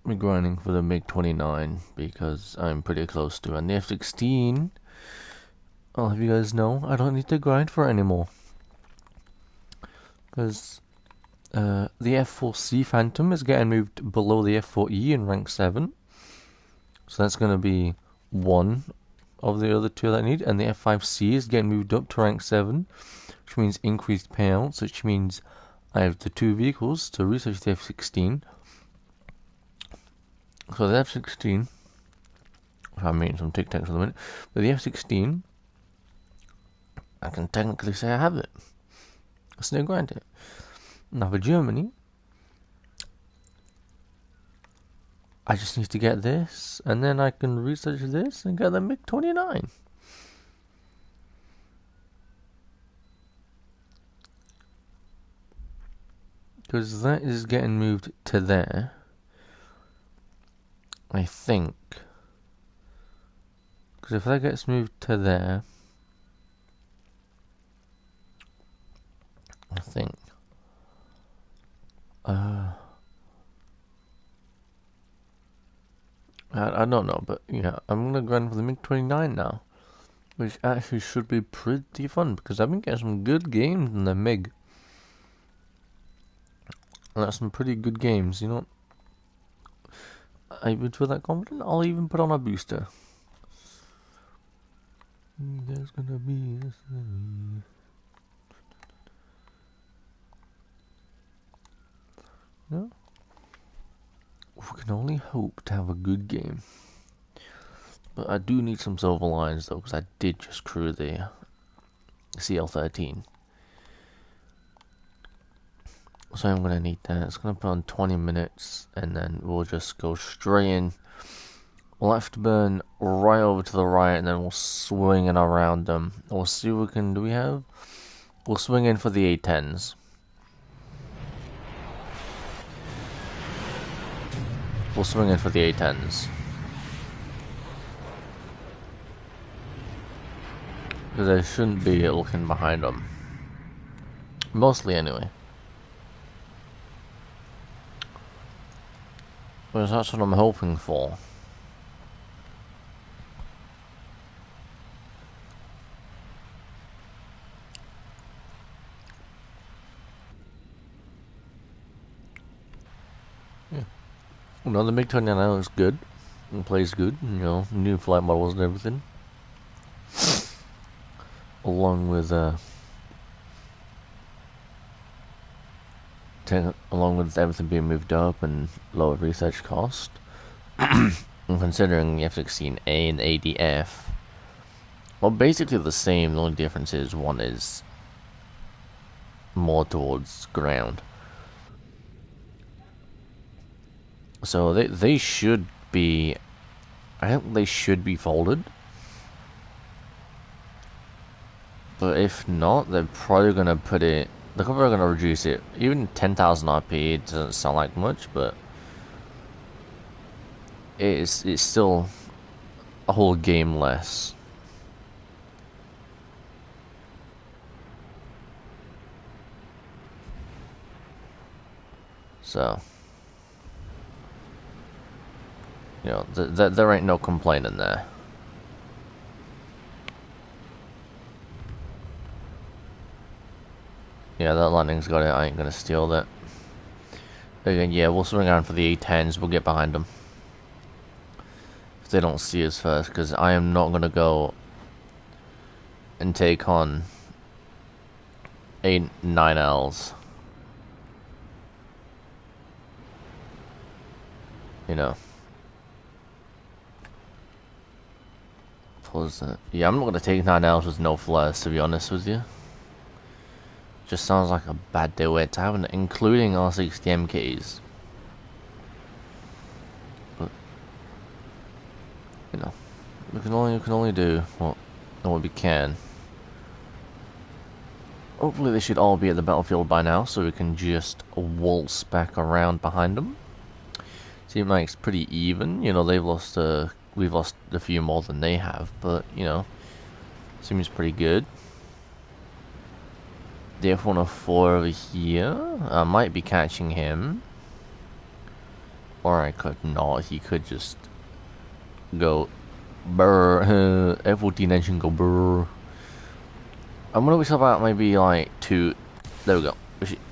I'm grinding for the MiG-29 because I'm pretty close to. And the F-16, I'll have you guys know, I don't need to grind for anymore. Because the F-4C Phantom is getting moved below the F-4E in rank 7. So that's going to be one of the other two that I need. And the F-5C is getting moved up to rank 7, which means increased payouts, which means I have the two vehicles to research the F-16. So the F-16, I'm making some Tic Tacs for the minute, but the F-16, I can technically say I have it. I still grind it. Now for Germany, I just need to get this, and then I can research this and get the MiG-29. Because that is getting moved to there, I think. Because if that gets moved to there, I think. I don't know, but yeah, I'm gonna grind for the MiG-29 now. Which actually should be pretty fun, because I've been getting some good games in the MiG. And that's some pretty good games, you know. I would feel that confident, I'll even put on a booster. There's gonna be a series. No? We can only hope to have a good game. But I do need some silver lines though, because I did just crew the CL-13. So I'm gonna need that. It's gonna put on 20 minutes, and then we'll just go straight in. We'll have to burn right over to the right, and then we'll swing it around them. We'll see what we can. Do we have? We'll swing in for the A-10s. We'll swing in for the A-10s. Because I shouldn't be looking behind them. Mostly, anyway. Because that's what I'm hoping for. Yeah. Well, the MiG-29 looks good. It plays good. You know, new flight models and everything. Along with everything being moved up and lower research cost. And considering the F-16A and ADF, well, basically the same. The only difference is one is more towards ground. So they should be. I think they should be folded. But if not, they're probably gonna put it. They're probably gonna reduce it. Even 10,000 RP doesn't sound like much, but it's still a whole game less. So, you know, there ain't no complaining there. Yeah, that lightning's got it. I ain't gonna steal that. Again, yeah, we'll swing around for the A-10s. We'll get behind them. If they don't see us first, because I am not gonna go and take on 9Ls. You know. What was that? Yeah, I'm not gonna take 9Ls with no flares, to be honest with you. Just sounds like a bad day to have, including R60 MKs. But you know, we can only do what we can. Hopefully, they should all be at the battlefield by now, so we can just waltz back around behind them. Seems like it's pretty even. You know, we've lost a few more than they have, but you know, seems pretty good. The F-104 over here. I might be catching him. Or I could not. He could just go brr. F14 engine go brr. I'm gonna wish about maybe like 2. There we go.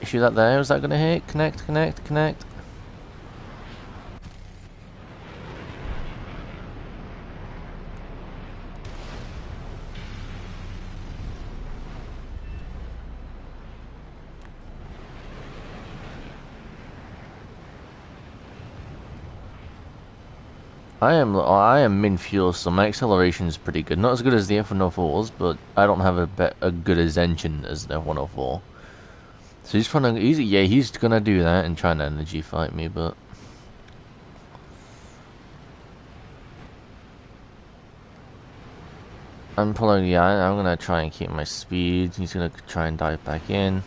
Shoot that there. Is that gonna hit? Connect, connect, connect. I am min fuel, so my acceleration is pretty good. Not as good as the F104s, but I don't have a good as engine as the F104. So he's trying to, he's gonna do that and try and energy fight me, but I'm gonna try and keep my speed. He's gonna try and dive back in.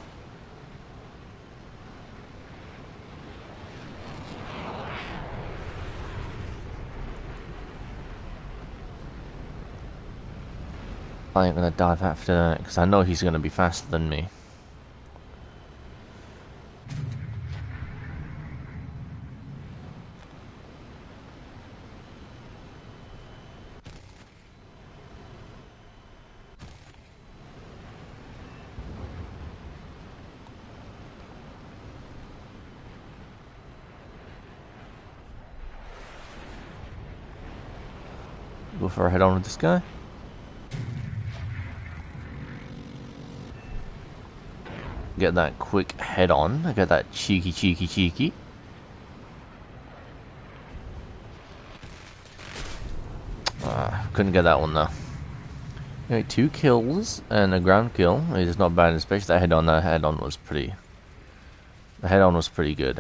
I ain't gonna dive after that because I know he's gonna be faster than me. Go for a head on with this guy. Get that quick head on. I get that cheeky. Couldn't get that one though. Anyway, 2 kills and a ground kill. It's not bad, especially that head on. That head on was pretty. The head on was pretty good.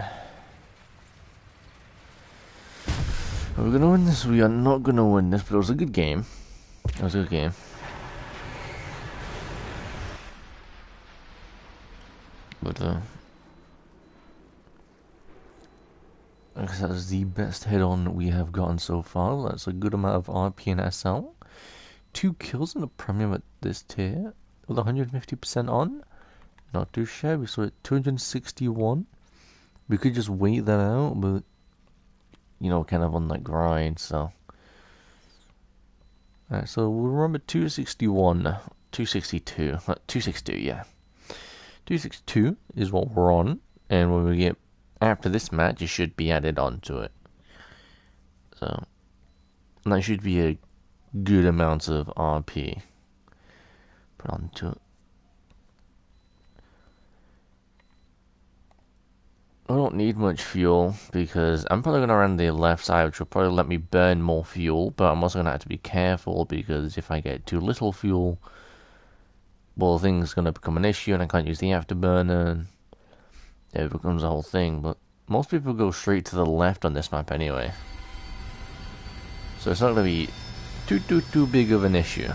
Are we gonna win this? We are not gonna win this, but it was a good game. It was a good game. But I guess that was the best head-on we have gotten so far. That's a good amount of RP and SL. 2 kills in the premium at this tier with 150% on. Not too shabby. So at 261, we could just wait that out, but you know, kind of on that grind. So, alright. So we'll remember 261, 262, 262. Yeah. 262 is what we're on, and when we get after this match, it should be added onto it. So that should be a good amount of RP put onto it. I don't need much fuel because I'm probably gonna run the left side, which will probably let me burn more fuel. But I'm also gonna have to be careful because if I get too little fuel, well, things gonna become an issue, and I can't use the afterburner. And it becomes a whole thing. But most people go straight to the left on this map anyway, so it's not gonna be too big of an issue.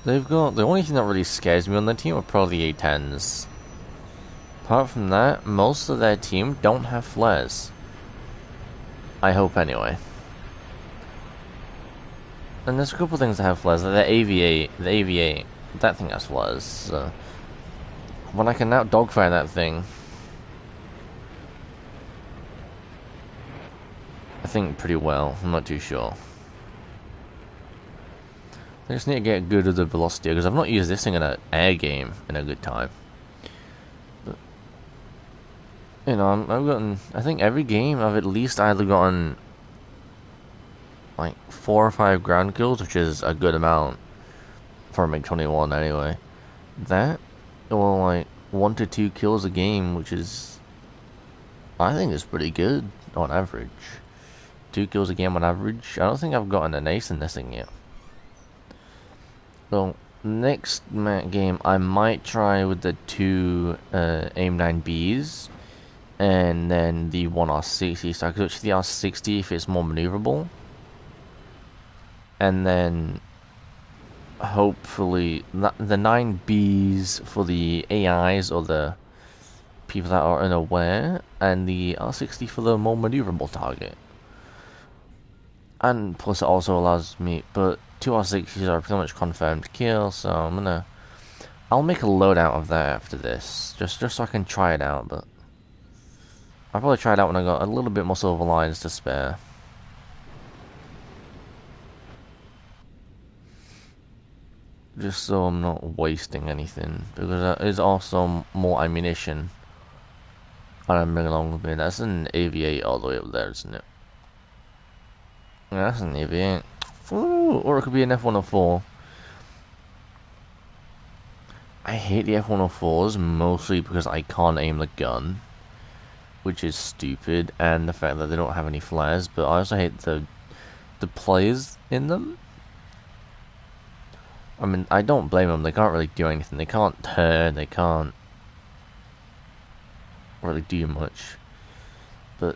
They've got the only thing that really scares me on their team are probably the A10s. Apart from that, most of their team don't have flares. I hope anyway. And there's a couple things that have flares, like the AV8, that thing has flares. So when I can now dogfire that thing, I think pretty well. I'm not too sure. I just need to get good at the velocity because I've not used this thing in an air game in a good time. But, you know, I've gotten. I think every game I've at least either gotten like 4 or 5 ground kills, which is a good amount for a MiG-21 anyway. That, or like 1 to 2 kills a game, which is, I think, is pretty good on average. 2 kills a game on average. I don't think I've gotten an ace in this thing yet. So next game I might try with the 2 AIM-9Bs and then the 1 R60 style, because the R60 if it's more maneuverable, and then hopefully the 9Bs for the AIs or the people that are unaware, and the R60 for the more maneuverable target. And plus it also allows me, but two R60s are pretty much confirmed kill, so I'll make a loadout of that after this, just so I can try it out, but I'll probably try it out when I got a little bit more silver lines to spare. Just so I'm not wasting anything, because there is also more ammunition I'm bringing along with me. That's an AV8 all the way up there, isn't it? Yeah, that's an AV8. Ooh, or it could be an F104. I hate the F104s mostly because I can't aim the gun, which is stupid, and the fact that they don't have any flares, but I also hate the players in them. I mean, I don't blame them, they can't really do anything. They can't turn, they can't really do much. But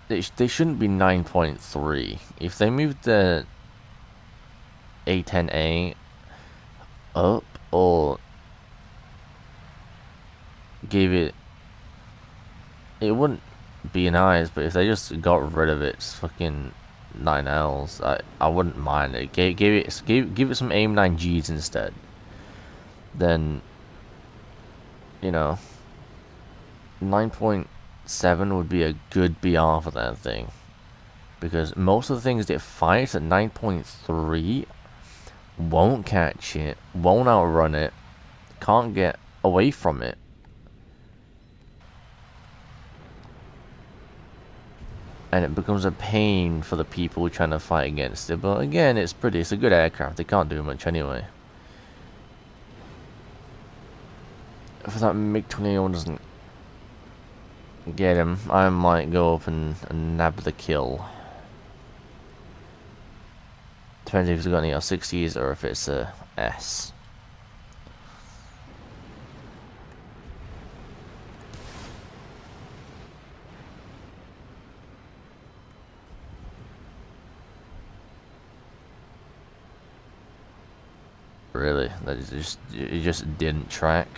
they shouldn't be 9.3. If they moved the A10A up, or gave it wouldn't be nice, but if they just got rid of its fucking 9Ls, I wouldn't mind it. Give it some AIM 9Gs instead. Then, you know, 9.7 would be a good BR for that thing, because most of the things that fight at 9.3 won't catch it, won't outrun it, can't get away from it. And it becomes a pain for the people trying to fight against it. But again, it's a good aircraft. They can't do much anyway. If that MiG-21 doesn't get him, I might go up and nab the kill. Depends if he's got any R60s or if it's a S. Really? That is just, it just didn't track.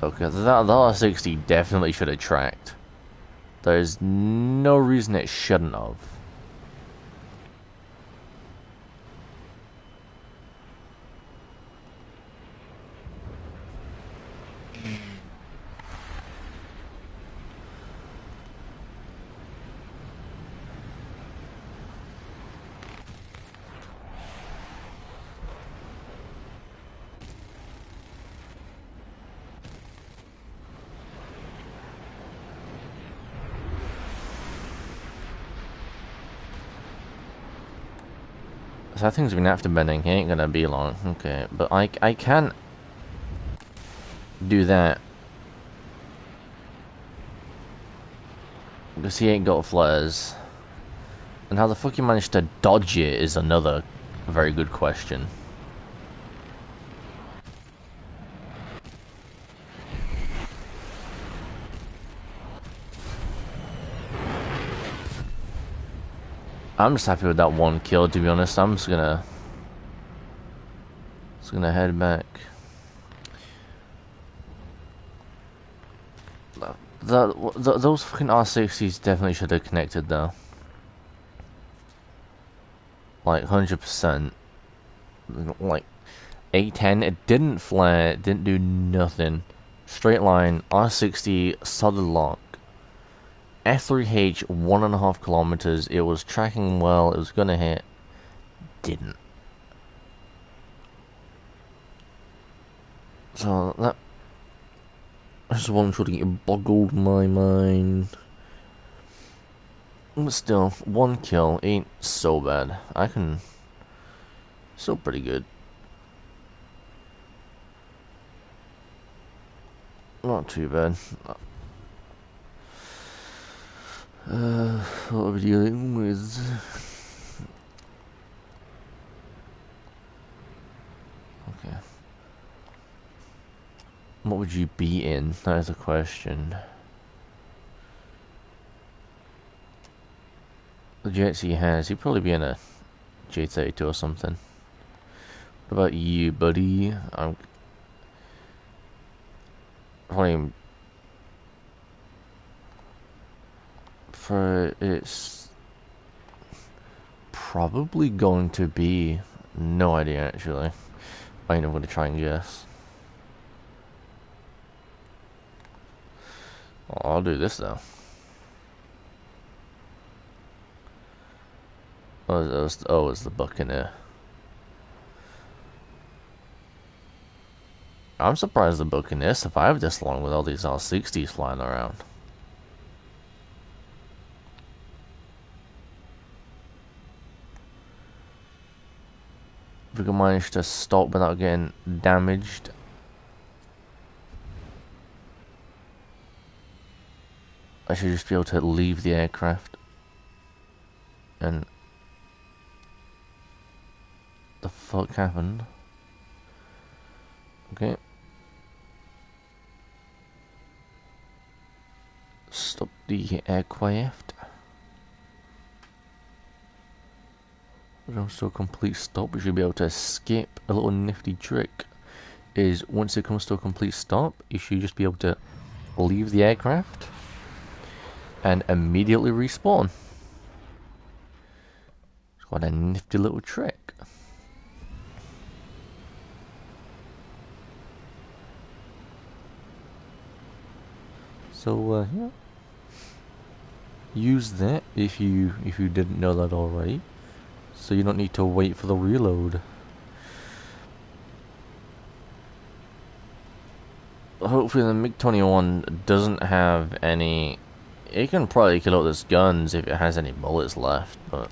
Okay, the R60 definitely should have tracked. There's no reason it shouldn't have. So I think it's been afterbending. He ain't gonna be long. Okay, but I can't do that because he ain't got flares. And how the fuck he managed to dodge it is another very good question. I'm just happy with that one kill, to be honest. I'm just gonna head back. Those fucking R60s definitely should have connected though. Like 100%. Like A10, it didn't flare, it didn't do nothing. Straight line, R60, solid lock. F3H, 1.5 kilometers. It was tracking well. It was gonna hit. Didn't. So that's one sort of get boggled my mind. But still, one kill ain't so bad. Still pretty good. Not too bad. What are we dealing with? Okay. What would you be in? That is a question. the jets he has, he'd probably be in a J32 or something. What about you, buddy? I'm probably for it's probably going to be no idea actually. I ain't going to try and guess. Oh, I'll do this though. Oh, it's the Buccaneer. I'm surprised the Buccaneer survived this long with all these R60s flying around. If we can manage to stop without getting damaged. I should just be able to leave the aircraft. And the fuck happened? Okay. Stop the aircraft. So a complete stop, we should be able to escape. A little nifty trick is once it comes to a complete stop, you should just be able to leave the aircraft and immediately respawn. It's quite a nifty little trick. So yeah, use that if you didn't know that already, so you don't need to wait for the reload. Hopefully the MiG-21 doesn't have any. It can probably kill out those guns if it has any bullets left, but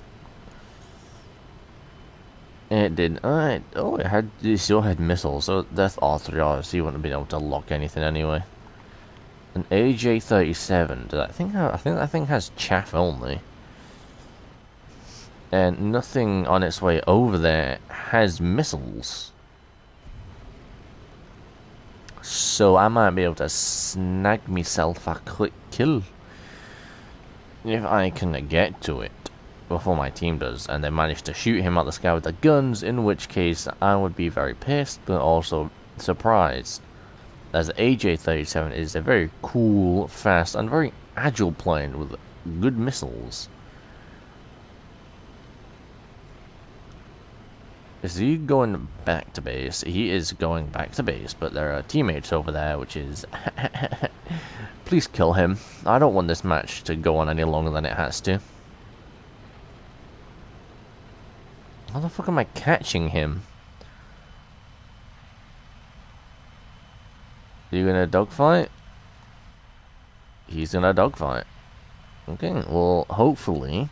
it did. It still had missiles, so that's R3R, so you wouldn't have been able to lock anything anyway. An AJ-37. I think that thing has chaff only, and nothing on its way over there has missiles. So I might be able to snag myself a quick kill if I can get to it before my team does, and they manage to shoot him out the sky with the guns, in which case I would be very pissed, but also surprised, as the AJ-37 is a very cool, fast, and very agile plane with good missiles. Is he going back to base? He is going back to base, but there are teammates over there, which is... Please kill him. I don't want this match to go on any longer than it has to. How the fuck am I catching him? Are you gonna dogfight? He's gonna dogfight. Okay, well, hopefully...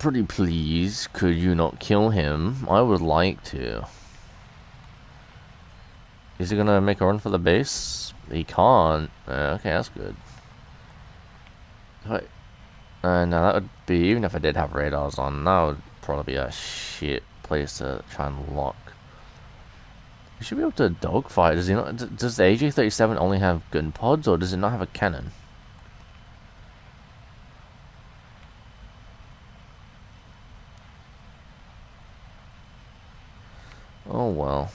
Pretty please, could you not kill him? I would like to. Is he gonna make a run for the base? He can't. Okay, that's good. Right. Now that would be, even if I did have radars on, that would probably be a shit place to try and lock. You should be able to dogfight. Does he not? Does the AJ-37 only have gun pods, or does it not have a cannon? Oh well.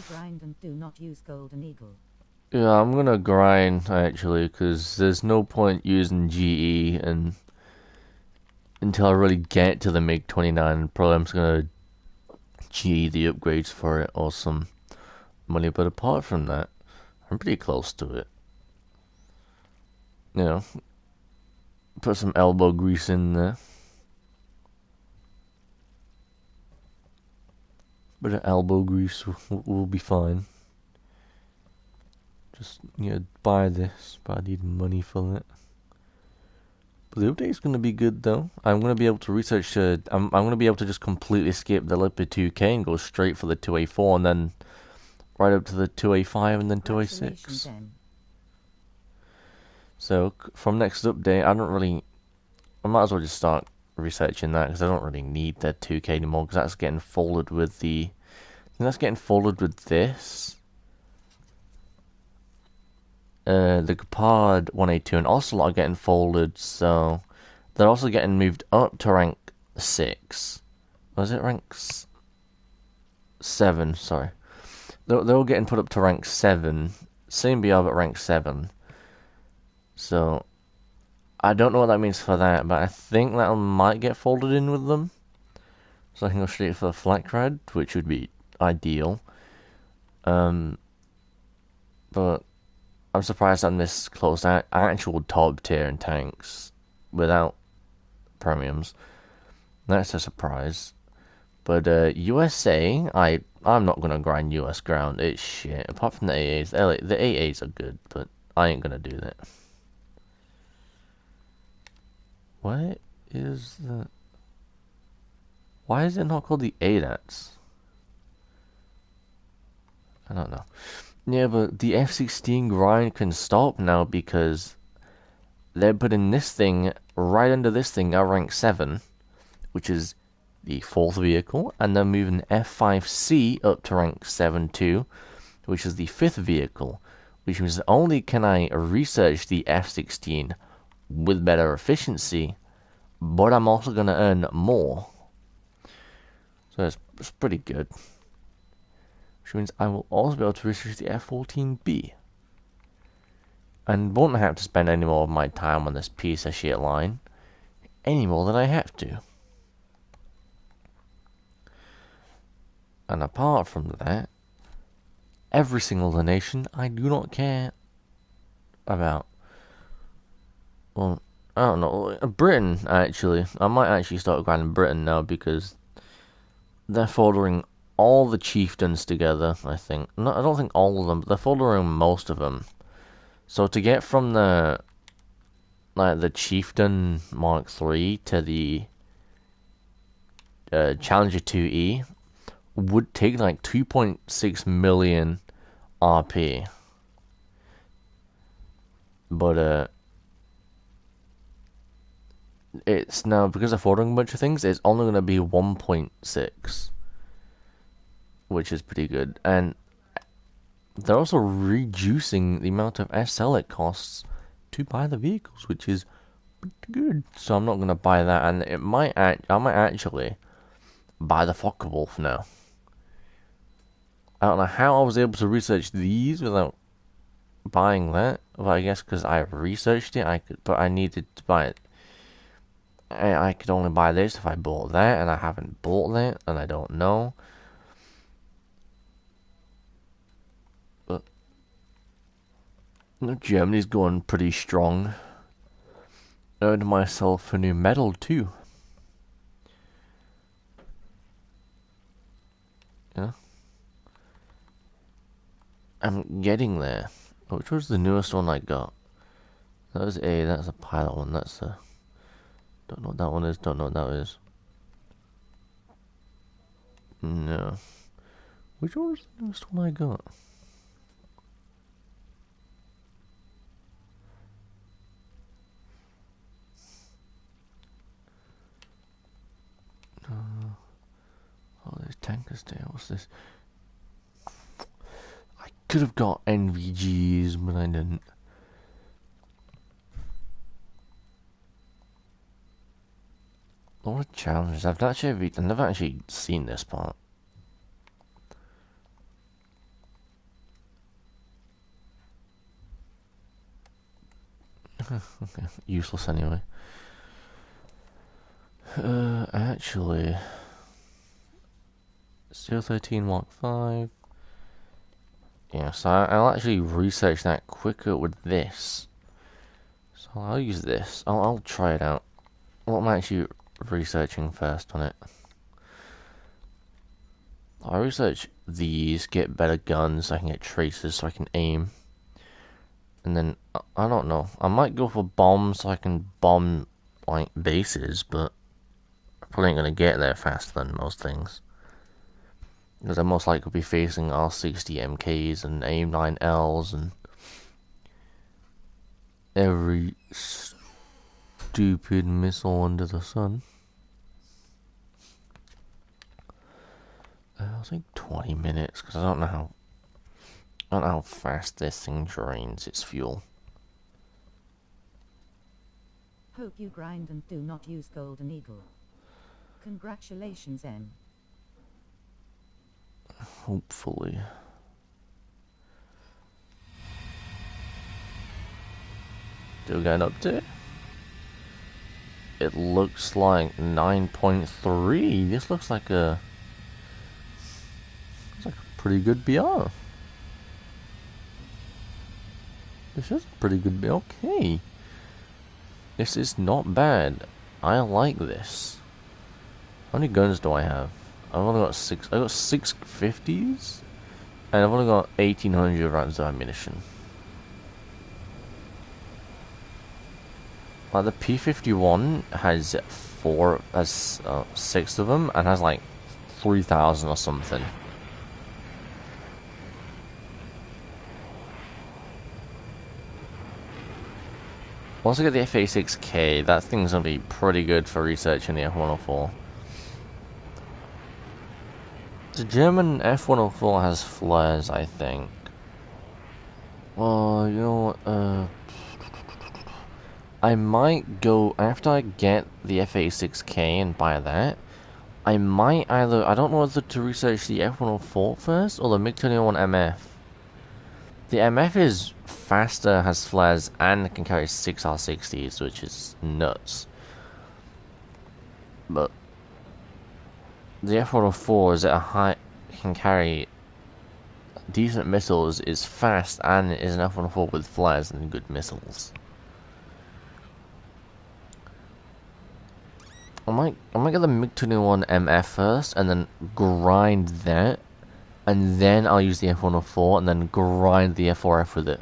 Grind and do not use Golden Eagle. Yeah, I'm gonna grind actually, because there's no point using GE and until I really get to the MiG-29. Probably I'm just gonna GE the upgrades for it or some money, but apart from that, I'm pretty close to it. You know, put some elbow grease in there. But elbow grease will be fine. Just, buy this, but I need money for it. But the update's going to be good though. I'm going to be able to research, I'm going to be able to just completely skip the Leopard 2K and go straight for the 2A4 and then right up to the 2A5 and then Congratulations, 2A6. N. So from next update, I might as well just start researching that because I don't really need the 2K anymore because that's getting folded with that's getting folded with this. The Gepard 1A2 and Ocelot are getting folded, so they're also getting moved up to rank 6. Was it rank 7? Sorry. They're all getting put up to rank 7. Same BR but rank 7. So, I don't know what that means for that, but I think that might get folded in with them. So I can go straight for the Flak Red, which would be ideal. But I'm surprised I'm this close to actual top tier in tanks without premiums. That's a surprise. But USA, I'm not gonna grind US ground. It's shit. Apart from the AAs, the AAs are good, but I ain't gonna do that. What is the? Why is it not called the ADATs? I don't know. Yeah, but the F-16 grind can stop now because they're putting this thing right under this thing at rank 7, which is the 4th vehicle, and they're moving F5C up to rank 7 too, which is the 5th vehicle, which means not only can I research the F-16 with better efficiency, but I'm also going to earn more. So it's pretty good. Which means I will also be able to research the F-14B. And won't have to spend any more of my time on this piece of shit line, any more than I have to. And apart from that, every single donation I do not care about. Well, I don't know. Britain, actually. I might actually start grinding Britain now because they're foldering all the chieftains together, I think. No, I don't think all of them, but they're foldering most of them. So to get from the Chieftain Mark III to the Challenger 2E would take like 2.6 million RP. But it's now, because they're folding a bunch of things, it's only going to be 1.6, which is pretty good. And they're also reducing the amount of SL it costs to buy the vehicles, which is pretty good. So I'm not going to buy that, and I might actually buy the Focke-Wulf now. I don't know how I was able to research these without buying that. Well, I guess because I researched it, but I needed to buy it. I could only buy this if I bought that, and I haven't bought that, and I don't know. But Germany's going pretty strong. Earned myself a new medal too. Yeah, I'm getting there. Which was the newest one I got? That was that's a pilot one. That's a... Don't know what that one is. Don't know what that is. No. Which one was the newest one I got? Oh, there's tankers there. What's this? I could have got NVGs, but I didn't. What a challenge. I've never actually seen this part. Okay, useless anyway. Actually, Steel 13 Mark 5. Yeah, so I'll actually research that quicker with this. So I'll use this. I'll try it out. What am I actually researching first on it? I'll research these, get better guns, so I can get traces, so I can aim. And then, I don't know. I might go for bombs, so I can bomb, like, bases, but I probably ain't gonna get there faster than most things. Because I most likely be facing R60 MKs and AIM-9Ls and every stupid missile under the sun. I'll take 20 minutes because I don't know how fast this thing drains its fuel. Hope you grind and do not use Golden Eagle. Congratulations, M. Hopefully. Do we get an update? It looks like 9.3. This looks like a pretty good BR. This is a pretty good BR. Okay. This is not bad. I like this. How many guns do I have? I've only got 6. I got 6 50s, and I've only got 1800 rounds of ammunition. Like the P51 has 6 of them, and has like 3,000 or something. Once I get the F86K, that thing's gonna be pretty good for researching the F104. The German F104 has flares, I think. Well, you know what, I might go, after I get the F86K and buy that, I might either, I don't know whether to research the F104 first, or the MiG-21 MF. The MF is faster, has flares, and can carry 6 R60s, which is nuts. But the F104 is at a high, can carry decent missiles, is fast, and is an F104 with flares and good missiles. I might get the MiG-21 MF first, and then grind that, and then I'll use the F104, and then grind the F4F with it.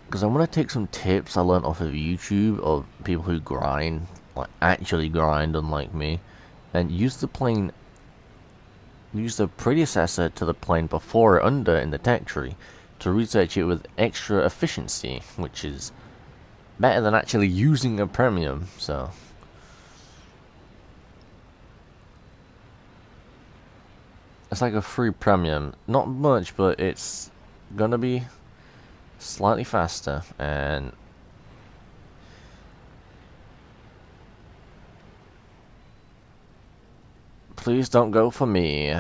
Because I want to take some tips I learned off of YouTube of people who grind, like actually grind, unlike me, and use the predecessor to the plane before it under in the tech tree to research it with extra efficiency, which is better than actually using a premium. So it's like a free premium, not much, but it's gonna be slightly faster. And please don't go for me.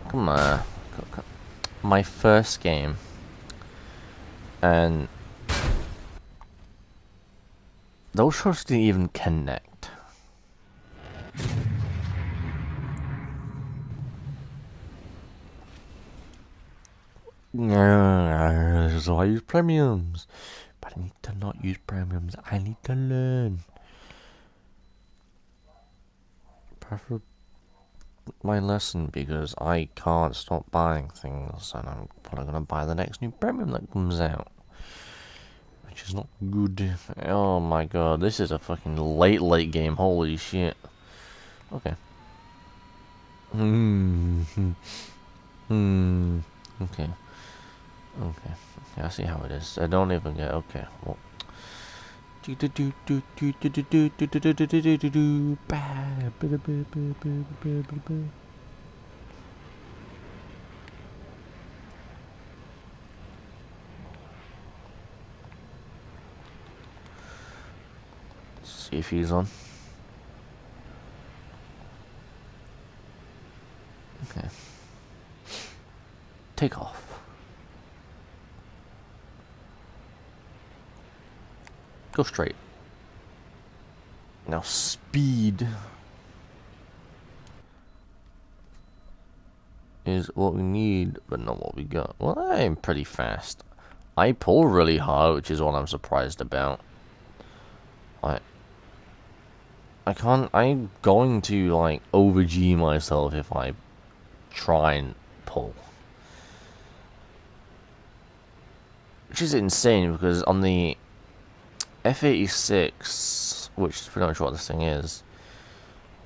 Come on. My first game. And those shots didn't even connect. So I use premiums. But I need to not use premiums. I need to learn. Prefer my lesson, because I can't stop buying things, and I'm probably gonna buy the next new premium that comes out, which is not good. Oh my god, this is a fucking late game. Holy shit. Okay. Okay. Okay. I see how it is. I don't even get. Okay. Well. See if he's on. Okay. Take off. Go straight. Now speed is what we need, but not what we got. Well, I'm pretty fast. I pull really hard, which is what I'm surprised about. I'm going to, like, over G myself if I try and pull. Which is insane, because on the F86, which is pretty much what this thing is,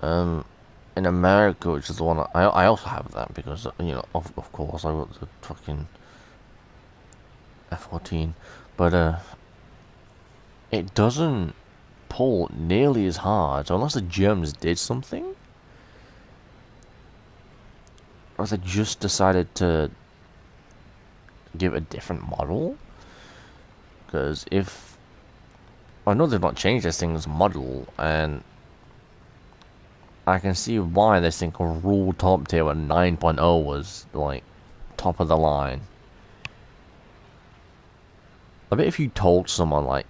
in America, which is the one I also have that, because, you know, of course, I got the fucking F14, but, it doesn't pull nearly as hard, so unless the Germans did something, or if they just decided to give a different model, because if, I know they've not changed this thing's model, and I can see why this thing called Rule Top Tier 9.0 was, like, top of the line. I bet if you told someone, like,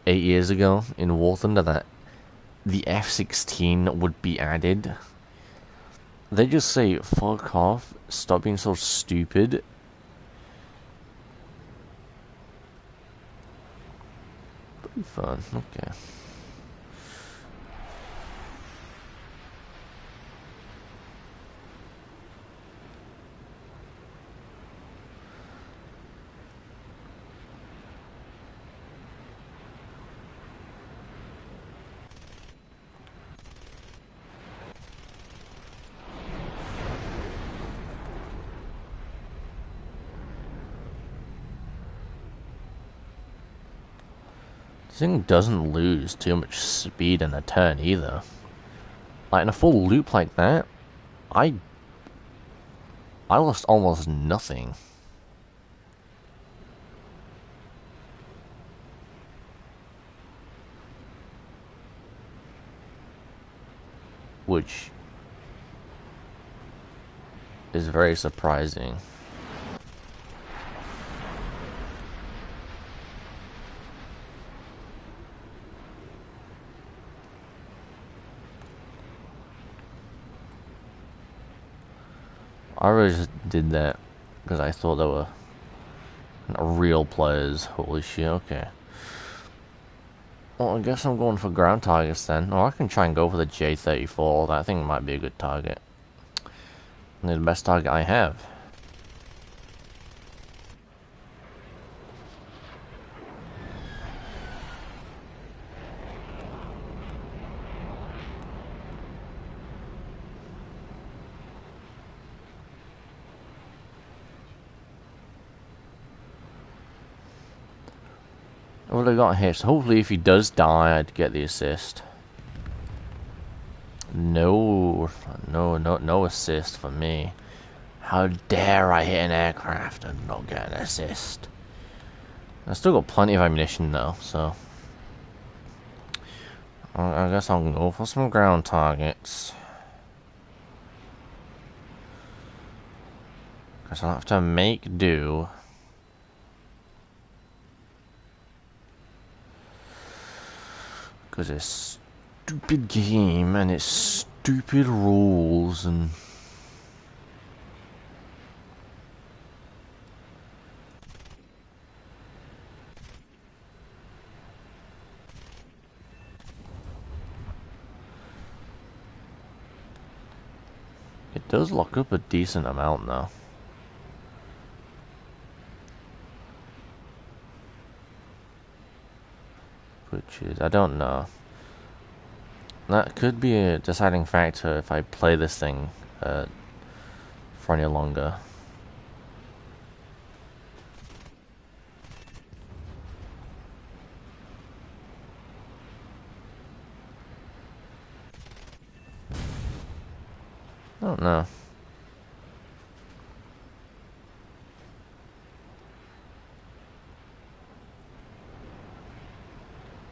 8 years ago in War Thunder that the F-16 would be added, they just say, fuck off, stop being so stupid. Pretty fun, okay. This thing doesn't lose too much speed in a turn either. Like in a full loop like that, I lost almost nothing. Which is very surprising. I really just did that because I thought they were real players. Holy shit, okay. Well, I guess I'm going for ground targets then. Or I can try and go for the J-34. That thing might be a good target. And the best target I have. I would have got hit, so hopefully if he does die, I'd get the assist. No assist for me. How dare I hit an aircraft and not get an assist? I still got plenty of ammunition though, so I guess I'll go for some ground targets. Guess I'll have to make do. Because it's stupid game and it's stupid rules and... It does lock up a decent amount though. Which is, I don't know. That could be a deciding factor if I play this thing for any longer. I don't know.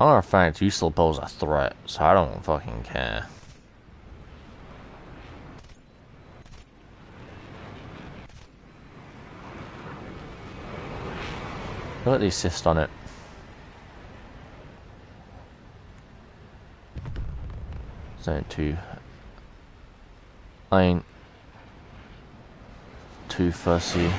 Matter of fact, you still pose a threat, so I don't fucking care. Look at the assist on it. Zone 2. I ain't too fussy.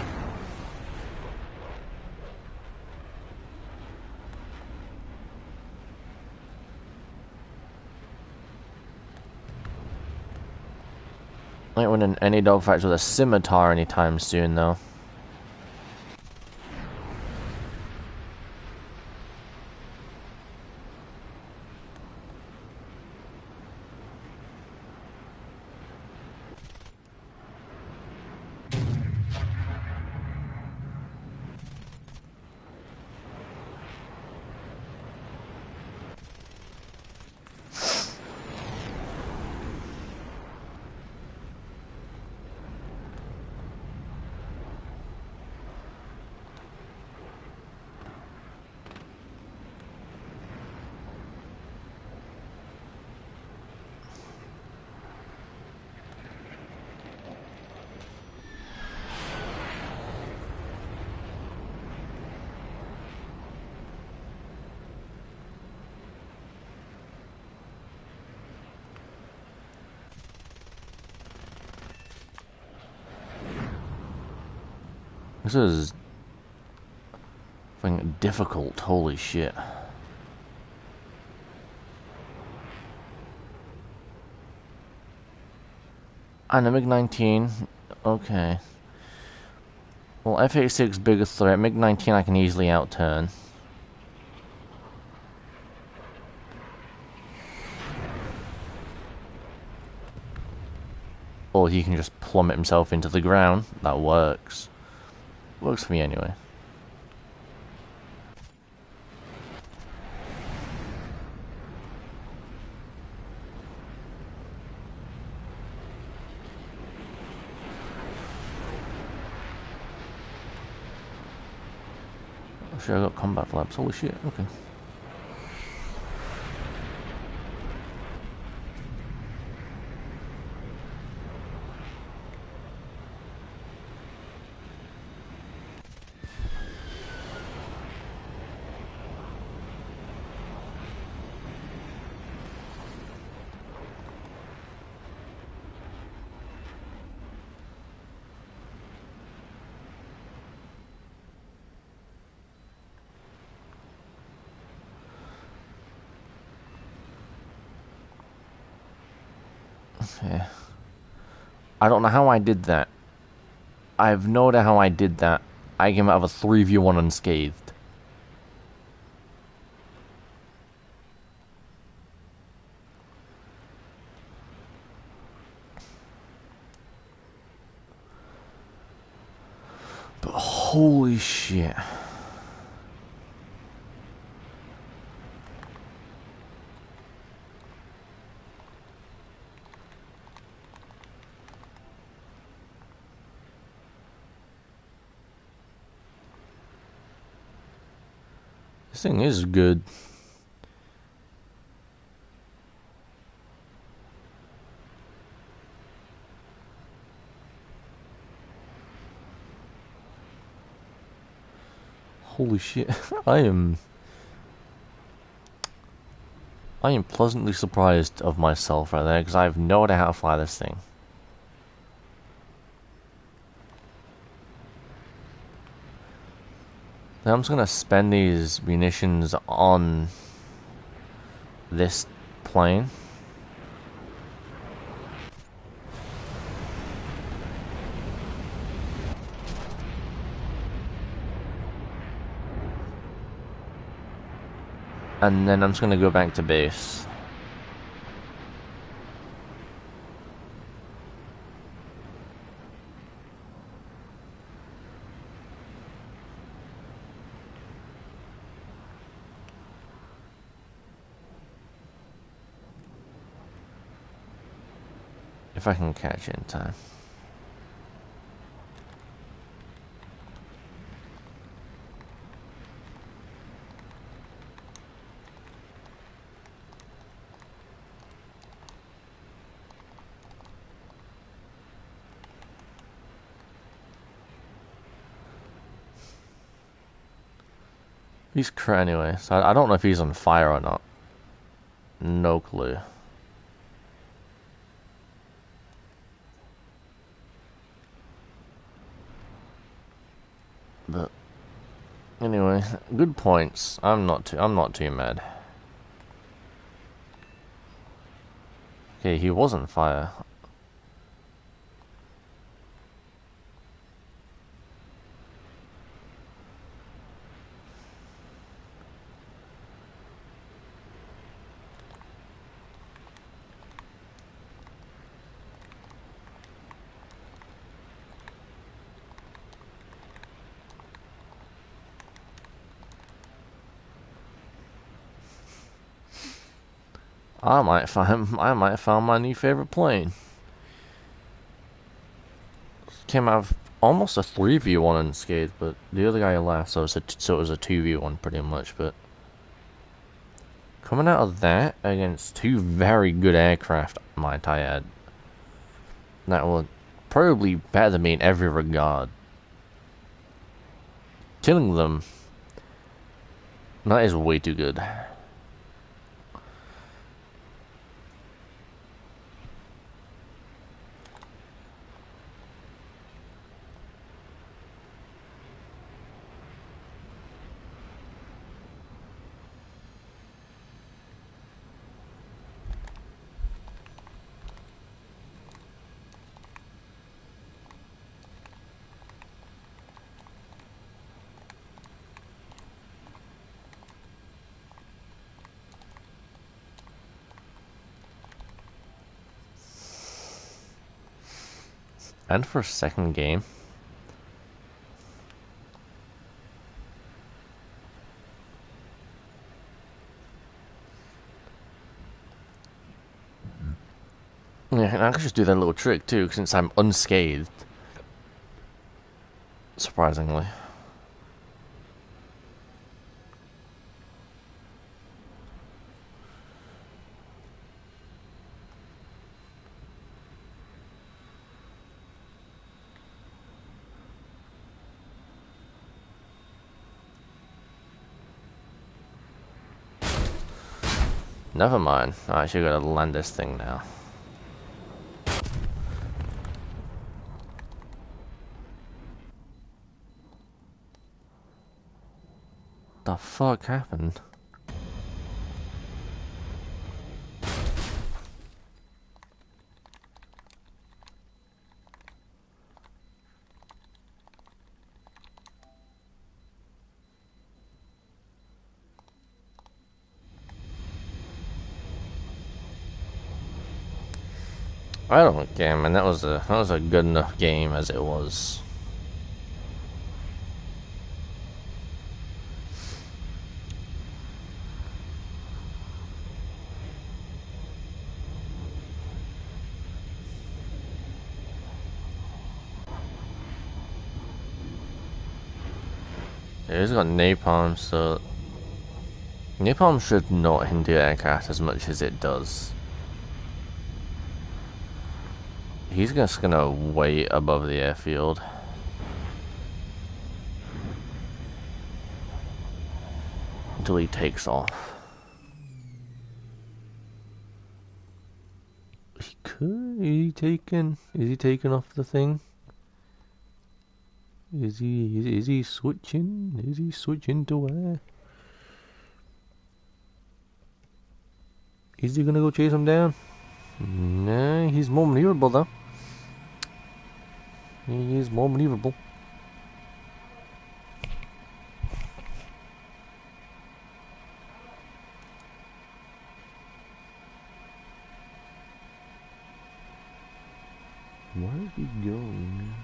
Ain't winning any dogfights with a scimitar anytime soon, though. This is fucking difficult, holy shit. And a MiG-19, okay. Well, F-86 bigger threat, MiG-19 I can easily outturn. Or he can just plummet himself into the ground, that works. Works for me anyway. Oh shit, I got combat flaps, holy shit, okay. Yeah. I don't know how I did that. I have no idea how I did that. I came out of a 3v1 unscathed. But holy shit. This thing is good. Holy shit. I am pleasantly surprised of myself right there, because I have no idea how to fly this thing. Now I'm just gonna spend these munitions on this plane. And then I'm just gonna go back to base. If I can catch it in time. He's anyway, so I don't know if he's on fire or not. No clue. But anyway, good points. I'm not too mad. Okay, he was on fire. I might find my new favorite plane. Came out of almost a 3v1 unscathed, but the other guy left, so it was a 2v1 pretty much. But coming out of that against two very good aircraft, might I add, that will probably better than me in every regard. Killing them, that is way too good. And for a second game, yeah, and I could just do that little trick too, since I'm unscathed. Surprisingly. Never mind. I actually gotta land this thing now. The fuck happened? I don't care, man. That was a good enough game as it was. He's got napalm, so napalm should not hinder aircraft as much as it does. He's just gonna wait above the airfield. Until he takes off. He could. Is he taking off the thing? Is he switching? Is he switching to where? Is he gonna go chase him down? No, he's more maneuverable though. He is more maneuverable. Where is he going?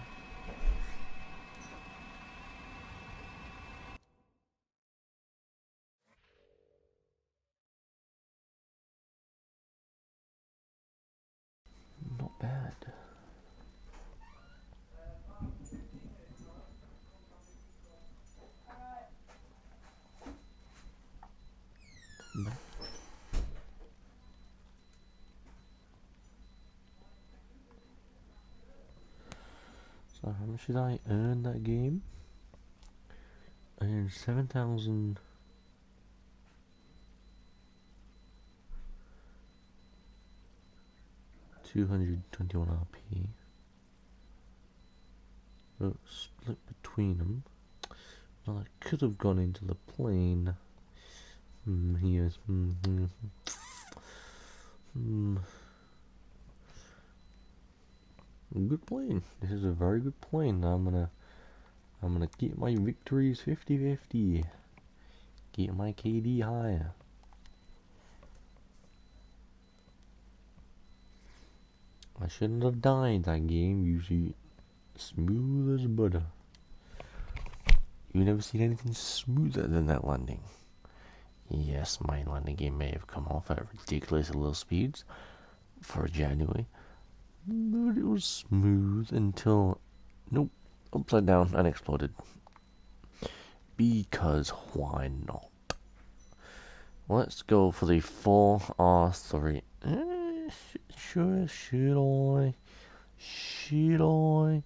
Not bad. So how much did I earn that game? I earned 7,221 RP. But split between them. Well, I could have gone into the plane. Here's. Good plane. This is a very good plane. I'm gonna keep my victories 50-50. Keep my KD higher. I shouldn't have died that game. Usually smooth as butter. You've never seen anything smoother than that landing. Yes, my landing gear may have come off at ridiculously low speeds for January, but it was smooth until, nope, upside down and exploded. Because why not? Let's go for the 4R3. Should I? Should I?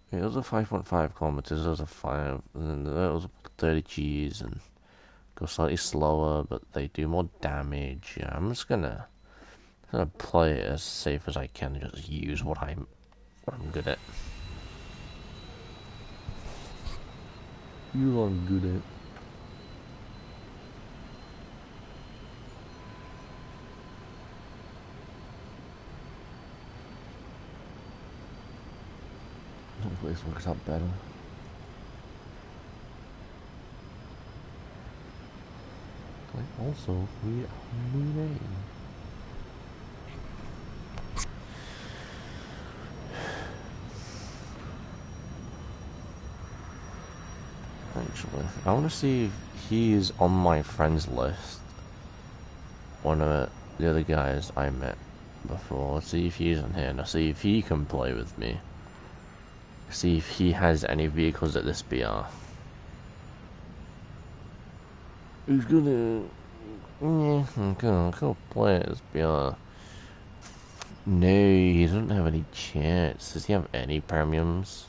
Okay, those are 5.5 kilometers, those are 5, and those are 30 Gs, and go slightly slower, but they do more damage. Yeah, I'm just gonna play it as safe as I can and just use what I'm good at. You are good at. Hopefully this works out better. Also, we are moving. Actually, I want to see if he is on my friends list. One of the other guys I met before. Let's see if he's on here. Now see if he can play with me. See if he has any vehicles at this BR. He's gonna... Yeah, go play at this BR. No, he doesn't have any chance. Does he have any premiums?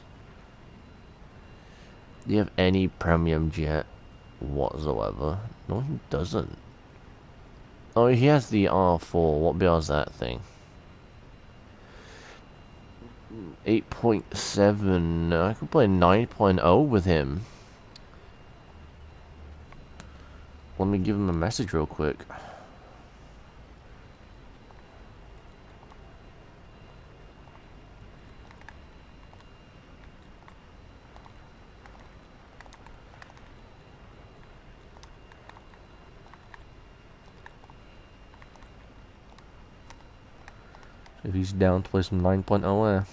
Do you have any premium jet whatsoever? No, he doesn't. Oh, he has the R4. What BR is that thing? 8.7. I could play 9.0 with him. Let me give him a message real quick. If he's down to play some 9.0,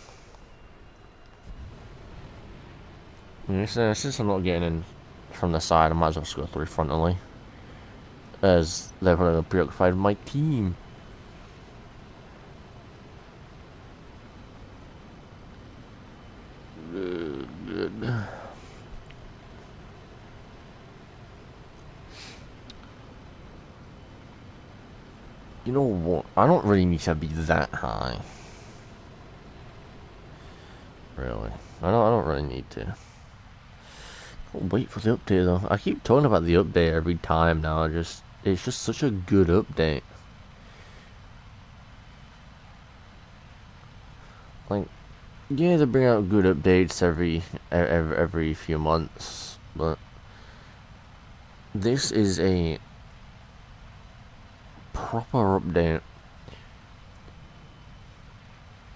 since I'm not getting in from the side, I might as well just go through frontally. As they're probably preoccupied with my team. You know what? I don't really need to be that high. Really. I don't really need to. I'll wait for the update though. I keep talking about the update every time now. It's just such a good update. Like, yeah, they bring out good updates every few months, but this is a proper update.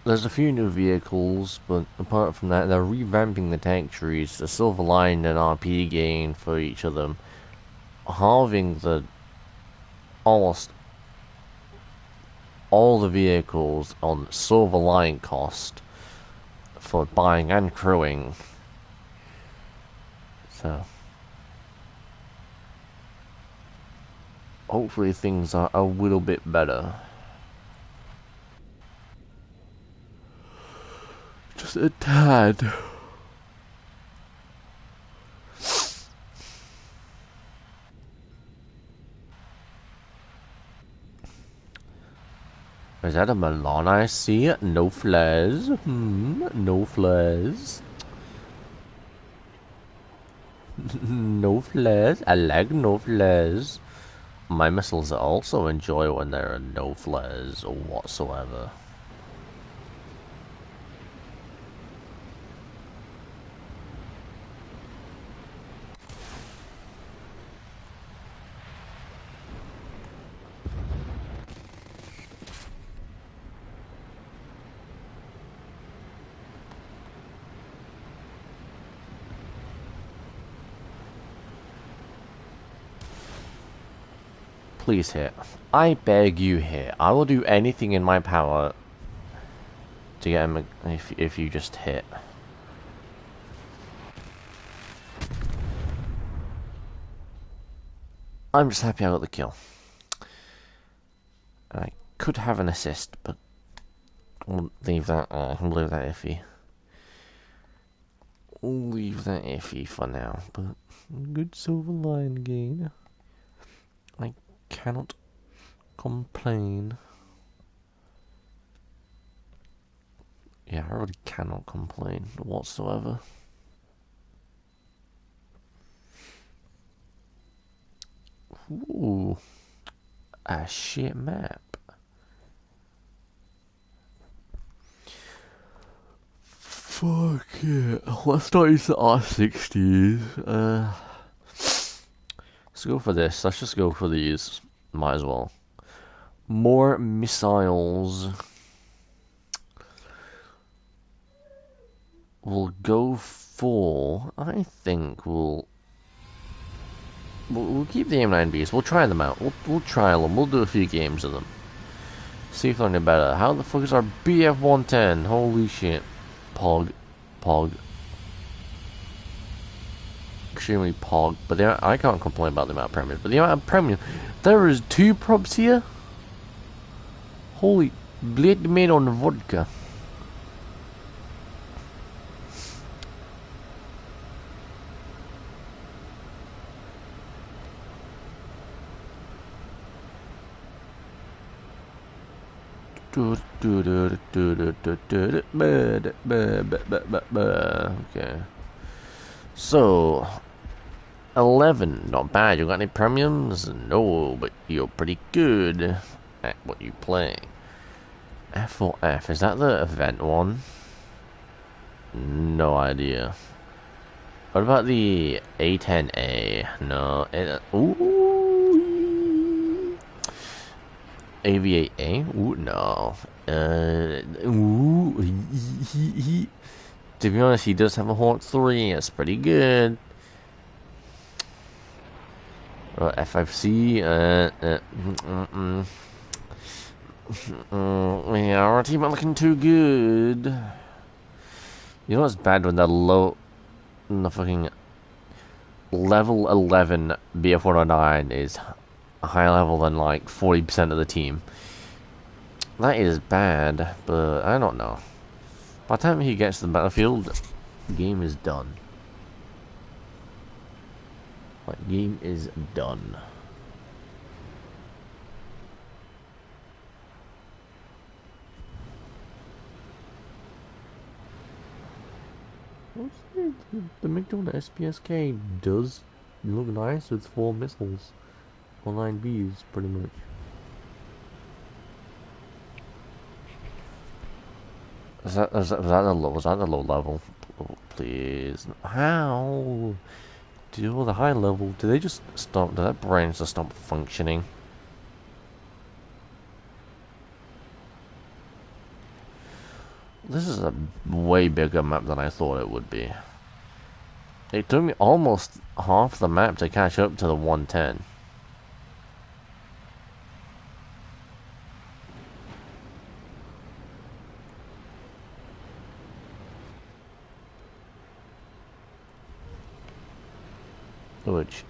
There's a few new vehicles, but apart from that, they're revamping the tank trees, the silver line and RP gain for each of them, halving the almost all the vehicles on silver line cost for buying and crewing. So hopefully things are a little bit better. Just a tad. Is that a Milan I see? No flares. No flares. No flares. I like no flares. My missiles also enjoy when there are no flares whatsoever. Please hit. I beg you hit. I will do anything in my power to get him if you just hit. I'm just happy I got the kill. I could have an assist, but we'll leave that iffy. We'll leave that iffy for now, but good silver lion gain. I cannot complain. Yeah, I really cannot complain whatsoever. Ooh, a shit map. Fuck it. Let's not use the R60s. Let's go for this. Let's just go for these. Might as well. More missiles. We'll go for. I think we'll keep the M9Bs. We'll try them out. We'll trial them. We'll do a few games of them. See if they're any better. How the fuck is our BF-110? Holy shit. Pog. Extremely pog. But I can't complain about the amount of premium. But the amount of premium. There is 2 props here? Holy. Blade made on vodka. Okay. So 11, not bad. You got any premiums? No, but you're pretty good at what you play. F4F, is that the event one? No idea. What about the A10A? No. Ooh. AV8A? Ooh, no. To be honest, he does have a Hawk 3. It's pretty good. F5C. Yeah, our team not looking too good. You know what's bad when the fucking level 11 BF-109 is a higher level than like 40% of the team. That is bad, but I don't know. By the time he gets to the battlefield, the game is done. Like, game is done. The McDonald's SPSK does look nice with 4 missiles. 9Bs, pretty much. Was that the low level? Oh, please. How? Do the high level? Did they just stop? Did that brain just stop functioning? This is a way bigger map than I thought it would be. It took me almost half the map to catch up to the 110. Which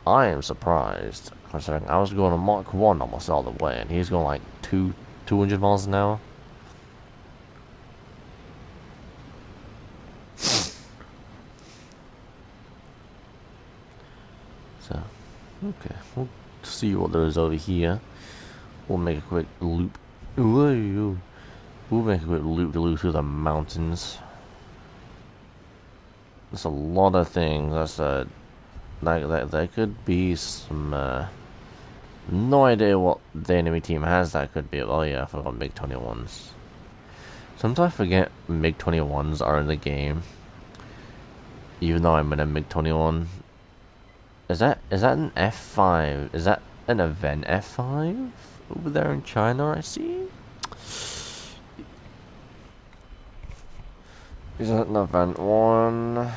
I am surprised, considering I was going to Mach 1 almost all the way, and he's going like 200 miles an hour. So, okay, we'll see what there is over here. We'll make a quick loop. We'll make a quick loop through the mountains. There's a lot of things. There could be some. No idea what the enemy team has. That could be. Oh yeah, I forgot MiG-21s. Sometimes I forget MiG-21s are in the game, even though I'm in a MiG-21. Is that an F5? Is that an event F5 over there in China? I see. Is that an event one?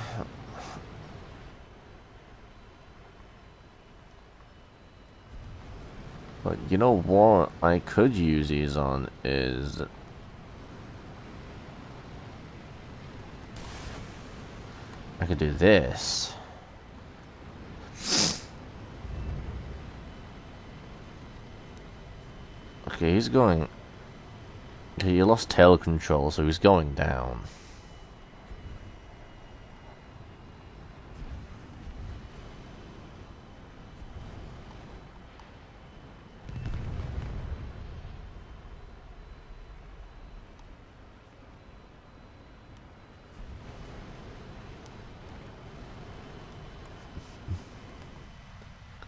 But you know what I could use these on is I could do this. Okay, he's going... Okay, you lost tail control, so he's going down.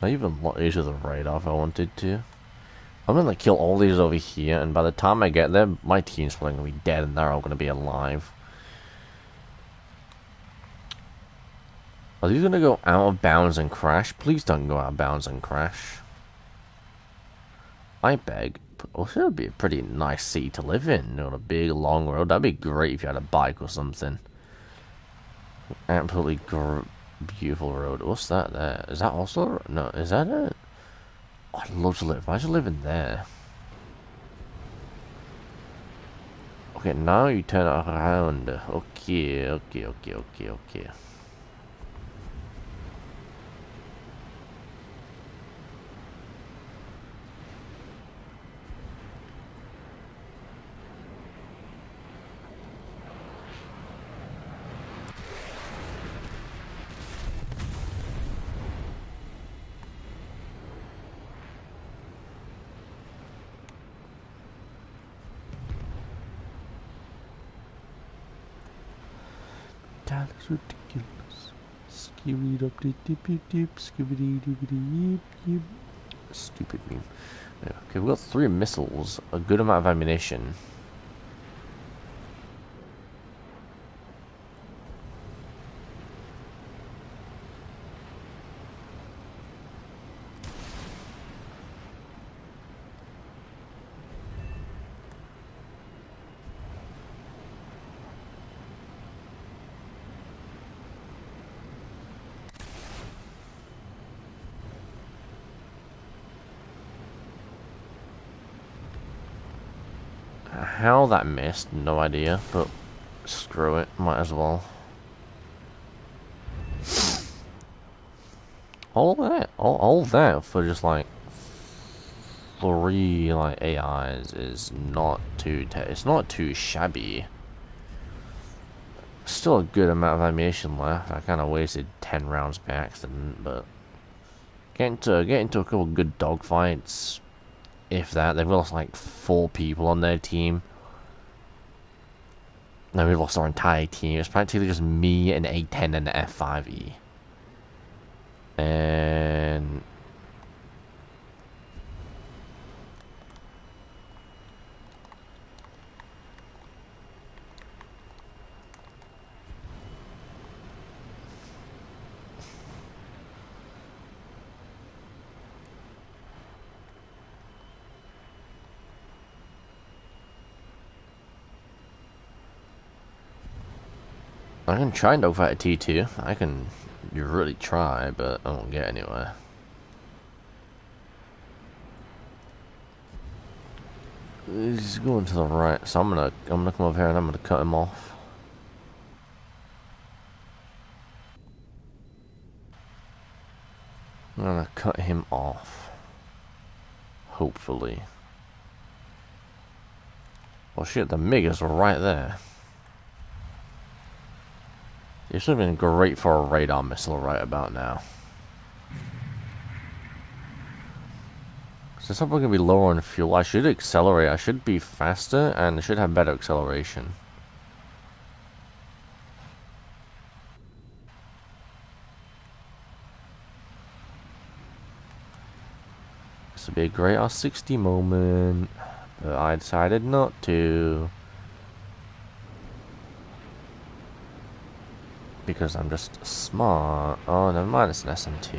I even let these with the radar if I wanted to. I'm gonna kill all these over here, and by the time I get there, my team's probably gonna be dead, and they're all gonna be alive. Are these gonna go out of bounds and crash? Please don't go out of bounds and crash. I beg. Also, it would be a pretty nice city to live in, on a big long road. That'd be great if you had a bike or something. Absolutely beautiful road. What's that there? Is that also... No, is that it? Oh, I'd love to live. Imagine living there. Okay, now you turn it around. Okay. That is ridiculous. Skibidi dip dip dip dip, skibidi dibbidi yip. Stupid meme. Okay, we've got 3 missiles, a good amount of ammunition. How that missed, no idea, but screw it, might as well. All that for just like 3 like AIs is not too it's not too shabby. Still a good amount of ammunition left. I kind of wasted 10 rounds by accident, but get into a couple good dogfights. If that, they've lost like 4 people on their team. No, we've lost our entire team. It's practically just me and A10 and the F5E. And... I can try and dogfight a T2. I can really try, but I won't get anywhere. He's going to the right, so I'm gonna come over here and I'm gonna cut him off. I'm gonna cut him off. Hopefully. Oh shit, the MiG is right there. It should have been great for a radar missile right about now. Since I'm going to be lower on fuel, I should accelerate. I should be faster and I should have better acceleration. This would be a great R60 moment, but I decided not to. Because I'm just smart. Oh, never mind, it's an SMT.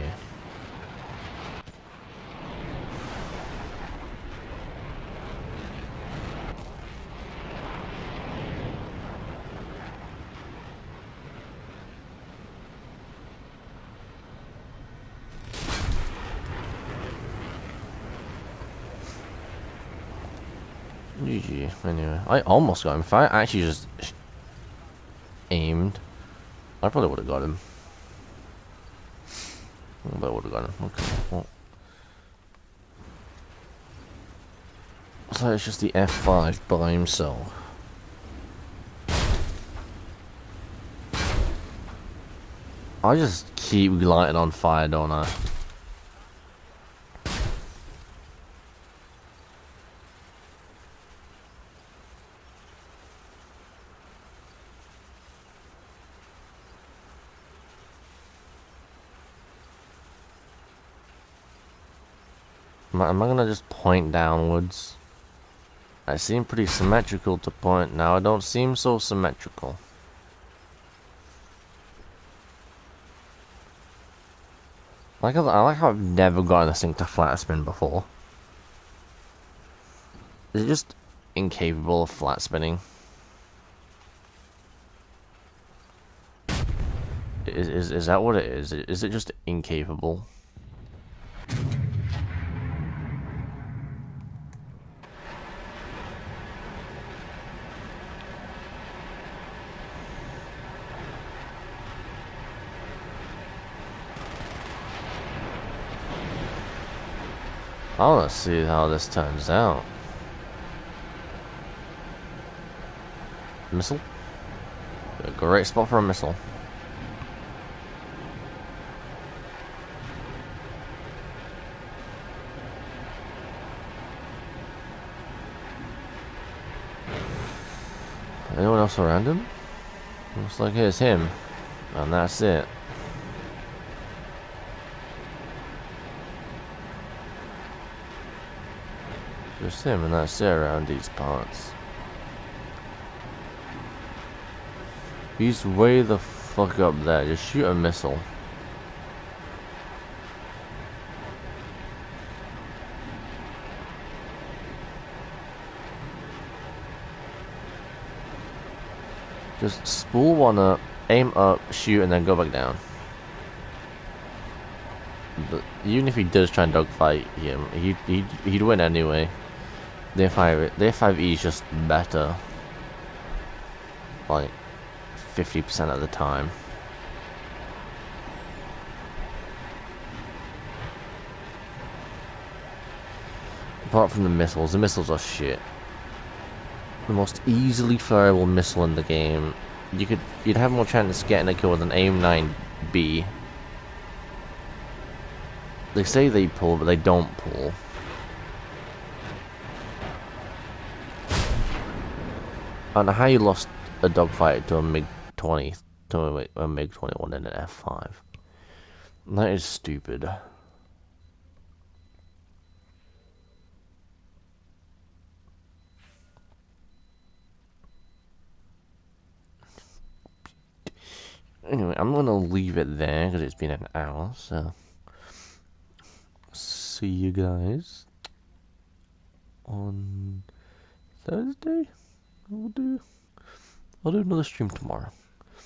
GG. Anyway, I almost got him. If I actually just aimed, I probably would have got him. I would have got him. Okay. Well. So it's just the F5 by himself. I just keep lighting on fire, don't I? Am I gonna just point downwards? I seem pretty symmetrical to point now. I don't seem so symmetrical. I like how I've never gotten this thing to flat spin before. Is it just incapable of flat spinning? Is that what it is? Is it just incapable? I wanna see how this turns out. Missile? A great spot for a missile. Anyone else around him? Looks like it's him. And that's it. Just him and that's it around these parts. He's way the fuck up there. Just shoot a missile. Just spool one up, aim up, shoot, and then go back down. But even if he does try and dogfight him, he'd win anyway. The F5E is just better. Like 50% of the time. Apart from the missiles are shit. The most easily fireable missile in the game. You'd have more chance of getting a kill with an AIM-9B. They say they pull, but they don't pull. I don't know how you lost a dogfight to a MiG-20, to a MiG-21 in an F5. That is stupid. Anyway, I'm gonna leave it there because it's been an hour, so see you guys on Thursday. I'll do another stream tomorrow.